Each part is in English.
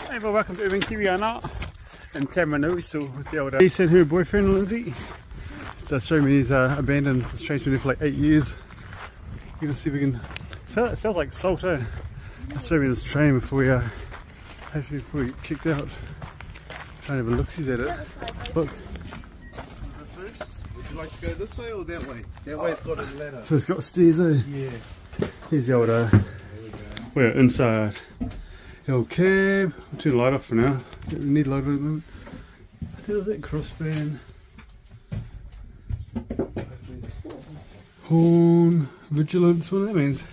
Hey, well, welcome to Kiwiana in Taumarunui, still with the old he and her boyfriend Lindsey. Just showing me his abandoned, this train's been there for like 8 years. We're gonna see if we can, it smells like salt, eh? Just show me this train before we hopefully before we get kicked out. Trying to have a look-sees at it. Look. Would you like to go this way or that way? That way's got a ladder. So it's got stairs, eh? Yeah. Here's the old we're inside. The old cab. I'll turn the light off for now. Don't really need light on at the moment. I think it was that crossband. Horn, vigilance, what that means.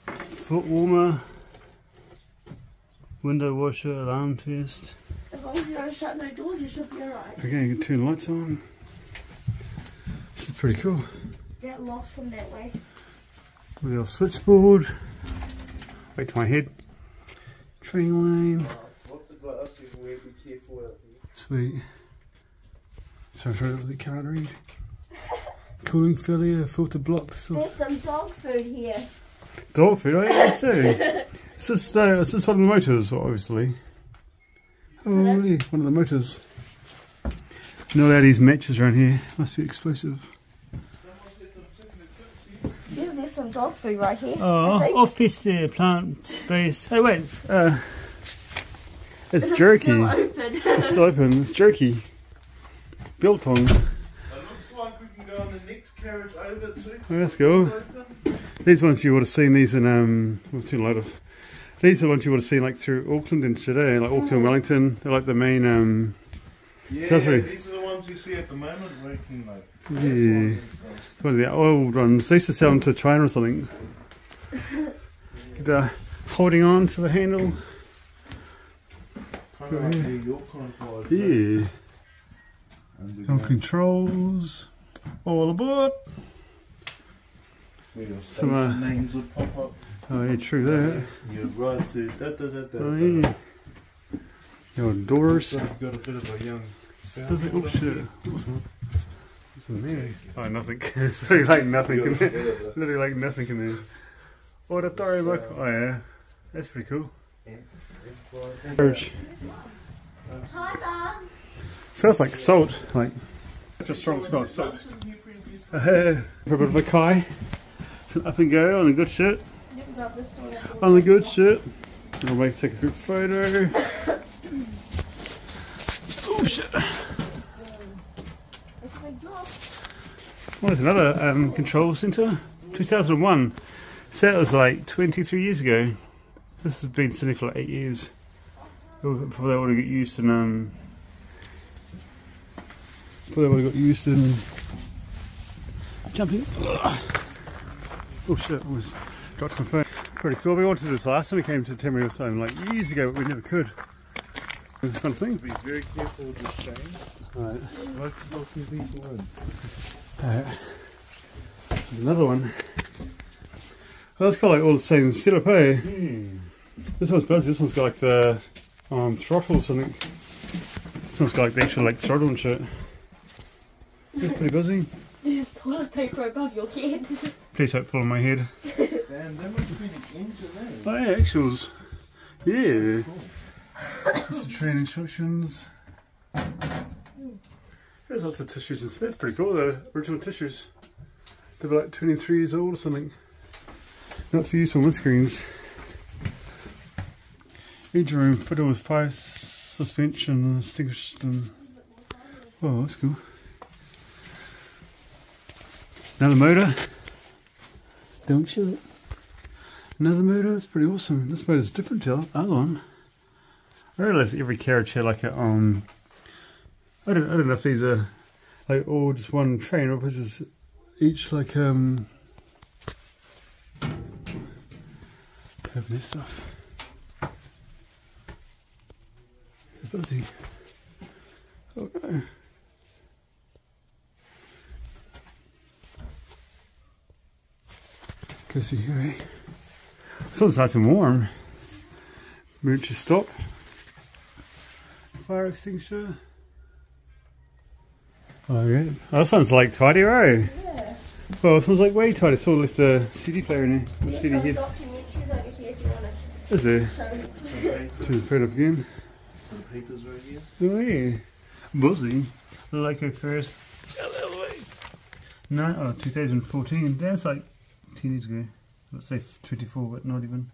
Foot warmer, window washer, alarm test. As long as you don't shut no doors, you should be alright. Okay, you can turn the lights on. This is pretty cool. That locks from that way. With our switchboard. Wait to my head. Train lane. Sweet. Sorry for the can't read. Cooling failure, filter blocked. There's some dog food here. Dog food? Oh yeah, I see. Is this one of the motors, obviously? Oh really? One of the motors. Not allowed to use matches around here. Must be explosive. Yeah, there's some dog food right here. Oh, off-piste there, plant-based. Hey wait, it's jerky. Still open. It's still open, it's jerky. Biltong. It looks like we can go on the next carriage over too. Oh, that's cool. These ones you would have seen these in we'll turn the light off. These are the ones you would have seen like through Auckland and today, like Auckland and Wellington. They're like the main yeah, these are the ones you see at the moment working like. Yeah. One of the old ones. They used to sell them to China or something. Holding on to the handle. Kind of like New York controls. Yeah. No controls. All aboard. Where your station names would pop up. Oh yeah, true that. You're right to da. Oh yeah. Your doors. Got a bit of a young sound. Does it? Oh shit. What's in there? Oh, nothing. It's literally like nothing in there. Literally like nothing in there. Auditory book. Oh yeah. That's pretty cool. Carriage. Smells like salt. Like just strong smell of salt. For a bit of a kai. Up and go on a good shit. On the good shit. I'll take a quick photo. Oh shit. Well, there's another control centre. 2001. So that was like 23 years ago. This has been sitting for like 8 years. Before they would have got used in jumping. Oh shit, I almost dropped my phone. Pretty cool. We wanted to do this last time we came to Taumarunui like years ago, but we never could. It was a fun thing. Be very careful with this chain. Alright. Like to people in. Alright. There's another one. Oh, that's got like all the same setup, eh? This one's buzzy. This one's got like the throttle or something. This one's got like the actual like throttle and shit. It's pretty buzzy. There's toilet paper above your head. Please don't fall on my head. Damn, that must be the engine there. Oh yeah, actuals. Yeah. That's the train instructions. There's lots of tissues and that's pretty cool, the original tissues. They were like 23 years old or something. Not to be used on windscreens. Engine room fitted with 5 suspension extinguished and oh that's cool. Another motor. Don't shoot it. Another motor, that's pretty awesome. This motor's different to the other one. I realise every carriage had like a I don't know if these are like all just one train or if it's just each like have this stuff. It's busy. Okay. Goes through here, eh? This one's nice and warm. Emergency stop. Fire extinguisher. Oh yeah. Oh, this one's like tidy, right? Yeah. Well, this one's like way tidy. It's all left a CD player in there. There's CD some head. documentaries over here if you want to Is there? Okay. To the up again. Some papers right here. Oh yeah. Bustling. Loco first. No, oh, 2014. That's like 10 years ago. Let's say 24, but not even.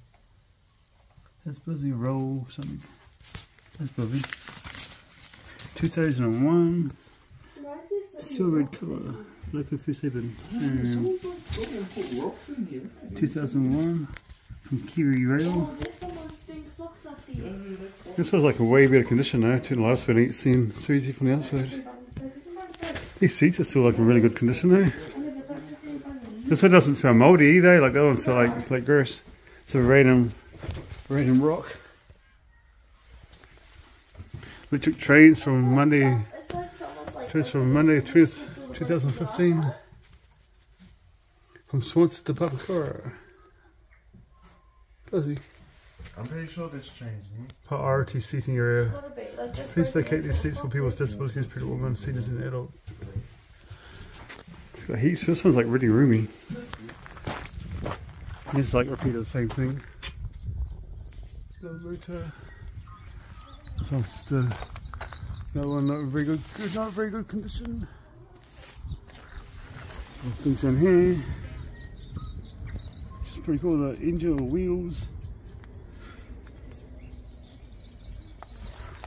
That's Bustling. Roll something. That's Bustling. 2001. Silver red colour. Loco first even. 2001. From Kiwi Rail. This was like a way better condition now. To the last one, it's seen so easy from the outside. These seats are still like in really good condition now. This one doesn't smell mouldy either. Like that one smell like gross. It's a random rock. We took trains from Monday. Trains from Monday 2015. From Swansea to Papakura. Fuzzy. I'm pretty sure this changed. Priority seating area. Please vacate these seats for people with disabilities, pregnant women, seniors and adult. It's got heaps. This one's like really roomy. It's like repeated the same thing. This one's just another one not very good, not very good condition. Things in here. It's pretty cool. The engine or wheels.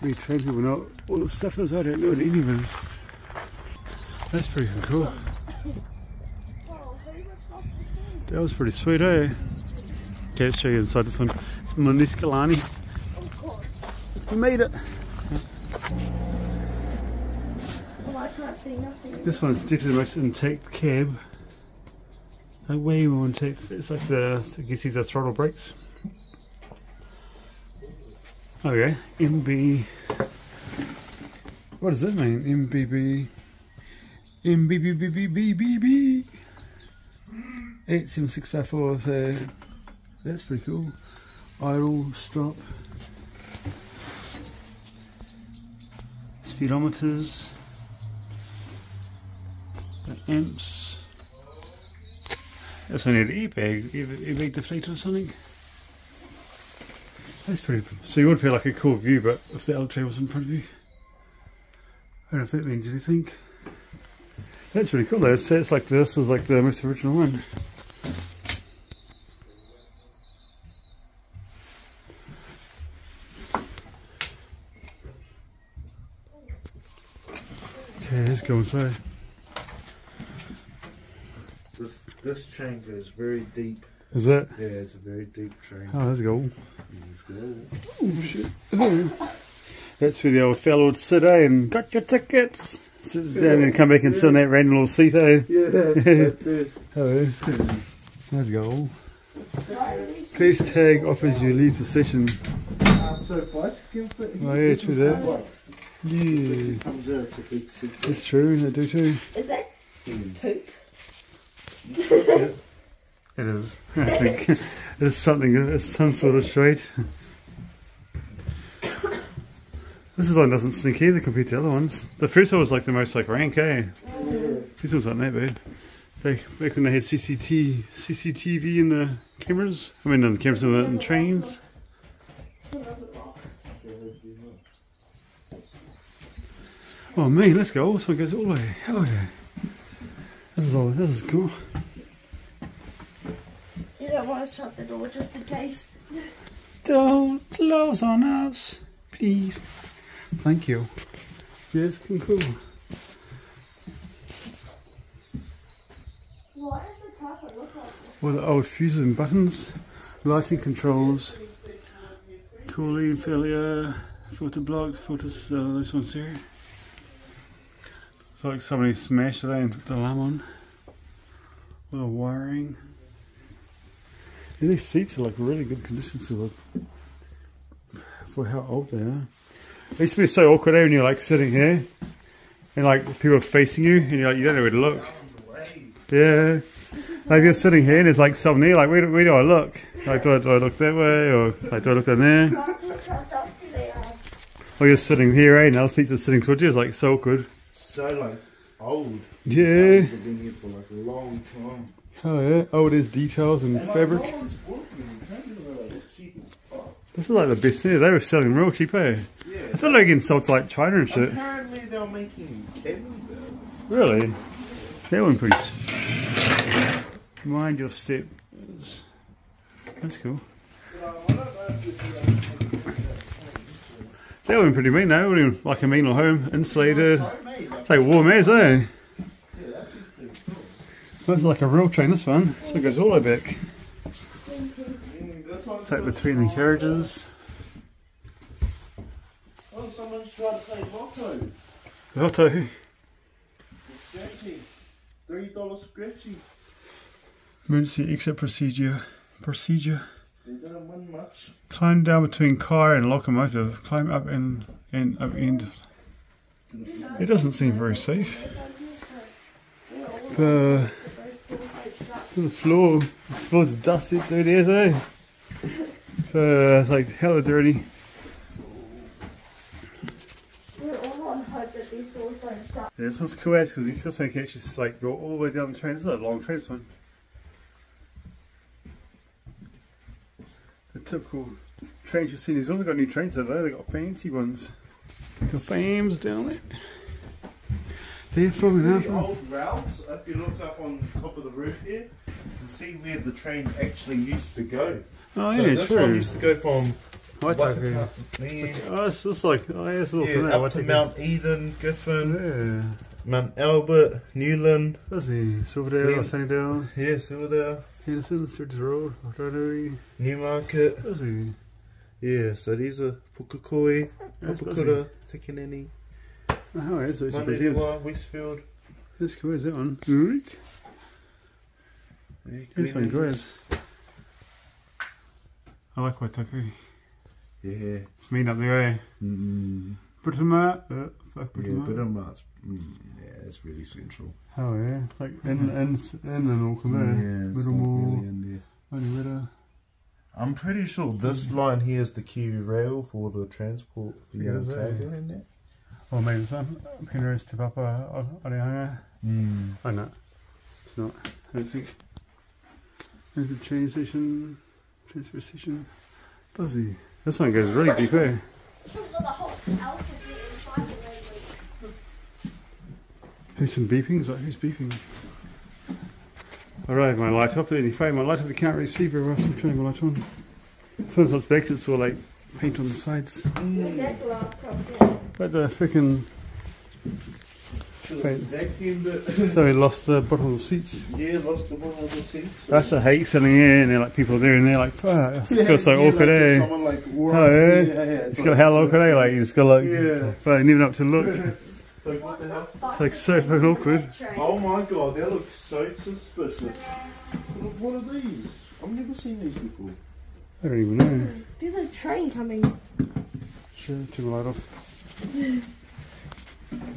We train people know all the stuff is. I don't know what any of it is. That's pretty cool. That was pretty sweet, eh? Okay, let's show you inside this one. It's Mouldy Kalani. We made it. Oh, I can't see nothing. This one's definitely the most intact cab. Like way more intact. It's like the, I guess these are throttle brakes. Okay, MB. What does that mean? MBB. MBBBBBB. 87654. So that's pretty cool. Idle, stop. Speedometers. The amps. That's only an airbag deflator or something. That's pretty cool. So you would feel like a cool view, but if the L-tray was in front of you. I don't know if that means anything. That's pretty cool though. It's like this is like the most original one. Okay, let's go inside. This chain goes very deep. Is it? Yeah, it's a very deep train. Oh, let's go. Let's go. Oh shit. Oh. That's where the old fellow would sit, eh, and got your tickets. Sit down and come back and sit in that random little seat, eh? Yeah, that's it. Oh, let's go. Please tag offers you leave the session. So bikes can fit here. Oh yeah, true that. Yeah. Comes out, it's a big seat. That's true, they do too. Is that poop? Yeah. It is. I think it's something. It's some sort of trait. This one doesn't stink either compared to the other ones. The first one was like the most like rank, eh? This one's not that bad. Back when they had CCTV in the cameras. I mean, in the cameras in the trains. Oh man, let's go. This one goes all the way. Hell yeah! This is cool. You don't want to shut the door just in case. Don't close on us, please. Thank you. Yes, cool. Why does the carpet look like this? All the old fuses and buttons, lighting controls, cooling failure, filter block, filters, those ones here. It's like somebody smashed it and put the alarm on. All the wiring. And these seats are like really good condition to look for how old they are. It used to be so awkward when you're like sitting here and like people are facing you and you're like, you don't know where to look. Yeah. Like you're sitting here and there's like someone there, like where do I look? Like do I look that way or like do I look down there? Or you're sitting here, eh? And other seats are sitting towards you, it's like so awkward. So like old. Yeah. These have been here for like a long time. Oh yeah, oh there's details and fabric. No one's walking. cheap as fuck. This is like the best here. They were selling real cheap, eh? Yeah. I thought they were getting sold to like China and shit. Apparently they're making Camembert. Really? That one pretty. Mind your step. That's cool. That one pretty mean though. Wouldn't like a mean home, insulated. It's like warm as, eh? That's like a real train, this one. So it goes all the way back. It's like between the carriages. Oh, someone's trying to play Lotto. Lotto. Scratchy. $3 scratchy. Emergency exit procedure. They didn't win much. Climb down between car and locomotive. Climb up and up end. It doesn't seem very safe. The floor's dusty, dirty as eh? It's like hella dirty. We're all on hope that these doors don't shut. Yeah, this one's cool as because this one can actually like go all the way down the train. This is a long train, this one. The typical trains you've seen. These also got new trains though. They got fancy ones. Got fams down there. They're from the old routes, if you look up on top of the roof here, you can see where the train actually used to go. Oh so yeah, this true. one used to go from Waitaki. there, It's just like, it's all from there. up to Mount Eden, Giffen, Yeah. Mount Albert, Newland. That's the Silverdale, Sunnydale, Yeah, Silverdale, Henderson, Sturgis Road, Taumarunui. Newmarket. That's the. Yeah, so these are Pukakoi, That's Papakura, Takanini, Oh, yeah, so it's a big Manderewa, Westfield. That's cool, is that one? Derelict? This one goes. I like Waitaki. Yeah. It's mean up there, eh? Britomart. Fuck Yeah, Britomart. but yeah, it's really central. Oh yeah, it's like in and Auckland there. Yeah, it's not really in there. Only Ritter. I'm pretty sure this line here is the Kiwi Rail for the transport. Yeah, is it? cargo in there. Or maybe some Penrose to Papa Arihanga. Oh no, it's not. I don't think. There's the train station, transfer station. Buzzy. This one goes really deep, eh? Who's some beepings? Like, who's beeping? I have my light up, but then you fade my light up, you can't really see very well, so I'm turning my light on. This one's not back, it's all like paint on the sides. But the freaking Vacuumed it. so we lost the bottom of the seats. Yeah, lost the bottom of the seats. That's a hate selling here, and they're like people there, and they're like, fuck, it feels so awkward, like eh? Someone like, Oh yeah, it's got how awkward, eh? Like you just got like, but even up to look. So what the hell? It's like so fucking awkward. Oh my god, they look so suspicious. What are these? I've never seen these before. I don't even know. There's a train coming. Sure, turn the light off.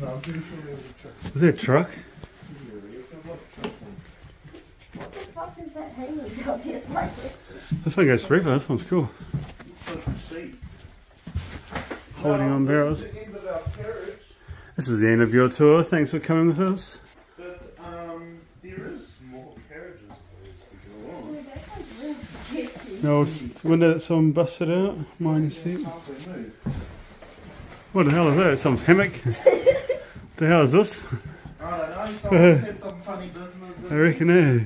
No, I'm pretty sure there's a truck. Is there a truck? What the fuck is that hanging down here? It's like This one goes forever, this one's cool. Holding on barrels. This is the end of your tour. Thanks for coming with us. But there is more carriages to go on. The old window that someone busted out. Mine seat. What the hell is that? Someone's hammock? The hell is this? I don't know, someone had some funny business. I reckon, eh?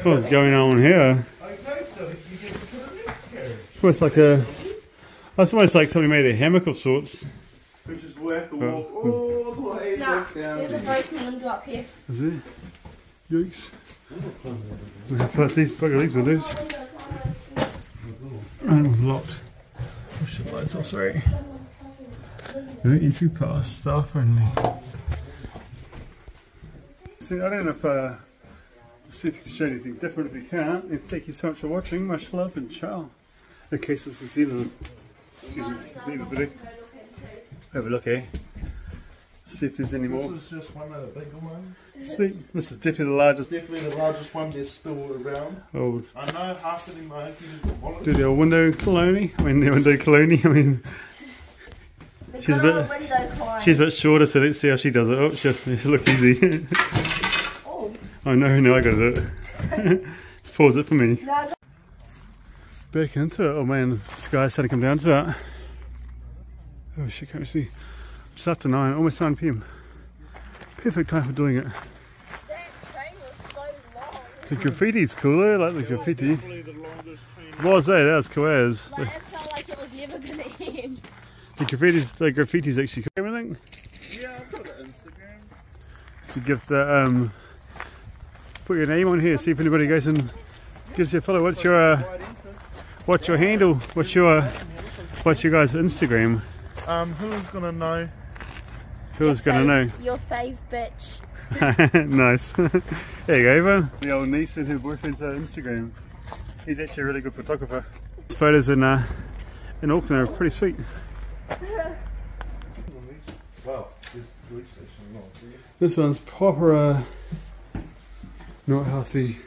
What's going on here? Okay, so you get to the next carriage. It's almost like a. It's almost like somebody made a hammock of sorts. Which is we'll have to walk all the way back down. there's a broken window up here. Is it? Yikes. We have to put these bugger these windows. And it was locked. Oh shit, lights off, sorry. No entry pass, staff only. See, I don't know if, see if you can show anything different. If you can't, then thank you so much for watching. Much love and ciao. In case this is either, excuse me, it's either video. Have a look, eh? See if there's any more. This is just one of the bigger ones. Sweet. This is definitely the largest. Definitely the largest one that's still around. Oh, I know half of them are open. do the old window Kalani. I mean, the window Kalani. I mean, she's a bit shorter, so let's see how she does it. Oh, she look easy. Oh no, I got it. Just pause it for me. back into it. Oh man, the sky's starting to come down to it. Oh shit, can't see. Just after 9, almost 9 PM. Perfect time for doing it. That train was so long. The graffiti's cooler, like the graffiti. Probably the longest train. What was that? That was cool as. Like, it felt like it was never gonna end. The graffiti's actually cool, I think. Yeah, I've got an Instagram. To give the put your name on here, see if anybody goes and gives you a follow. What's your handle? What's your guys' Instagram? Who's gonna know? Who's gonna know? Your fave bitch. Nice. There you go, Eva. The old niece and her boyfriend's Instagram. He's actually a really good photographer. His photos in Auckland are pretty sweet. Well, this police station not. This one's proper not healthy.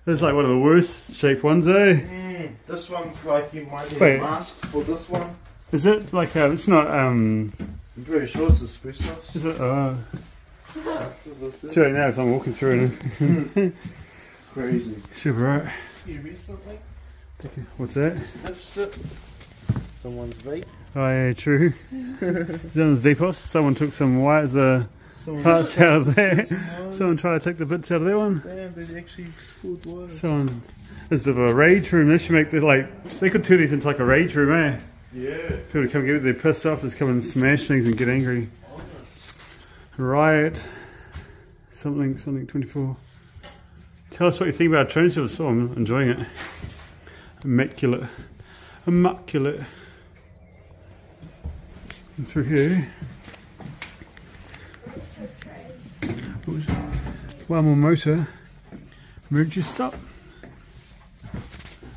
This is like one of the worst shaped ones, eh? This one's like you might need Wait. a mask for this one. Is it like it's not I'm pretty sure it's asbestos. is it it's right now as I'm walking through it. Crazy. Should be right. You read something? What's that? That's it. Someone's vape. Oh yeah, true. Someone's VPOS. Someone took some wires, the parts out of there. Someone tried to take the bits out of that one. Damn, they actually scored wires. Someone. There's a bit of a rage room. They should make they could turn these into like a rage room, eh? Yeah. People come get their pissed off, just come and smash things and get angry. Riot. Something 24. Tell us what you think about train service. Oh, I'm enjoying it. Immaculate. Immaculate. And through here. One more motor. Emergency stop.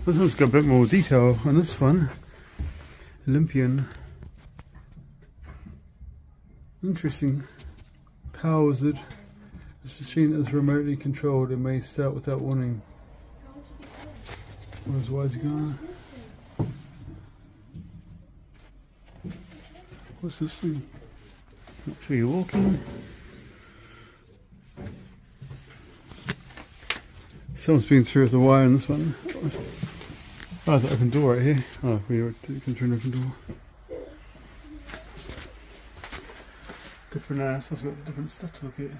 This one's got a bit more detail on this one. Olympian. Interesting. Power is it? This machine is remotely controlled and may start without warning. Why is he gone? What's this thing? Make sure you're walking. Someone's been through with the wire in this one. Oh, there's an open door right here. Oh, we can turn open door. Different supposed to got different stuff to look at.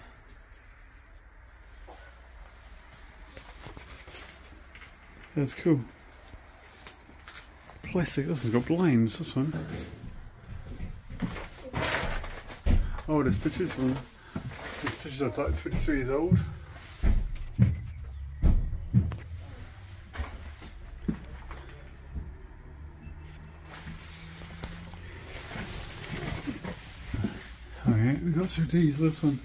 That's cool. Plastic, this has got blinds, this one. Oh, the stitches one. The stitches are like 23 years old. Alright, we got through these, this one.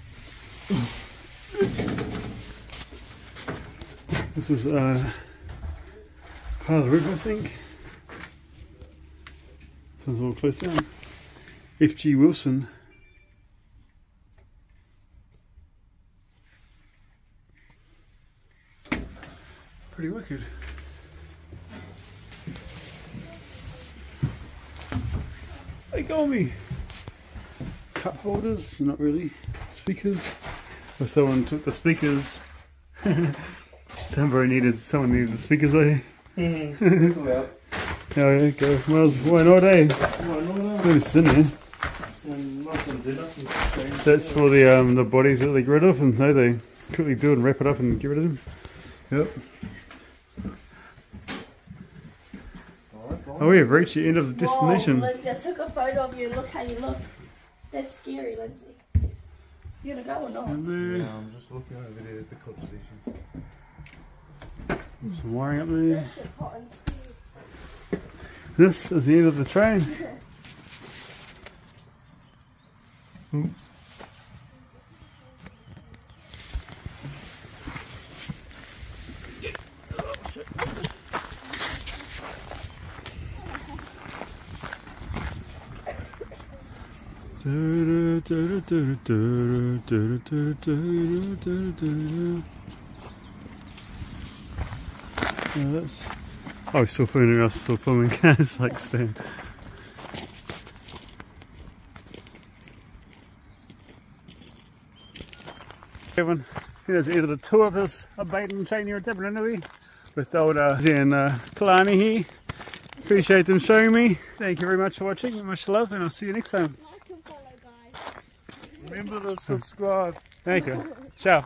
This is part of the roof, I think. This one's all closed down. F.G. Wilson. Pretty wicked. They got me. Cup holders, not really. Speakers. Well, someone took the speakers. Someone needed the speakers there. That's allowed. Oh, yeah, go. Well, why not, eh? Let me sit in there. That's for the bodies that they get rid of, and they quickly do it and wrap it up and get rid of them. Yep. Oh, we have reached the end of the destination. Whoa, Lindsey, I took a photo of you. Look how you look. That's scary, Lindsey. You gonna go or not? Yeah, I'm just looking over there at the cop station. Some wiring up there. That shit's hot and scary. This is the end of the train. Ooh. Oh, we're still filming us, still filming. It's like staying. Everyone, here's the end of the tour of this abatement train here at Taumarunui. with older Lindsey and Kalani here. Appreciate them showing me. Thank you very much for watching. Much love, and I'll see you next time. Like and follow, guys. Remember to subscribe. Thank you. Ciao.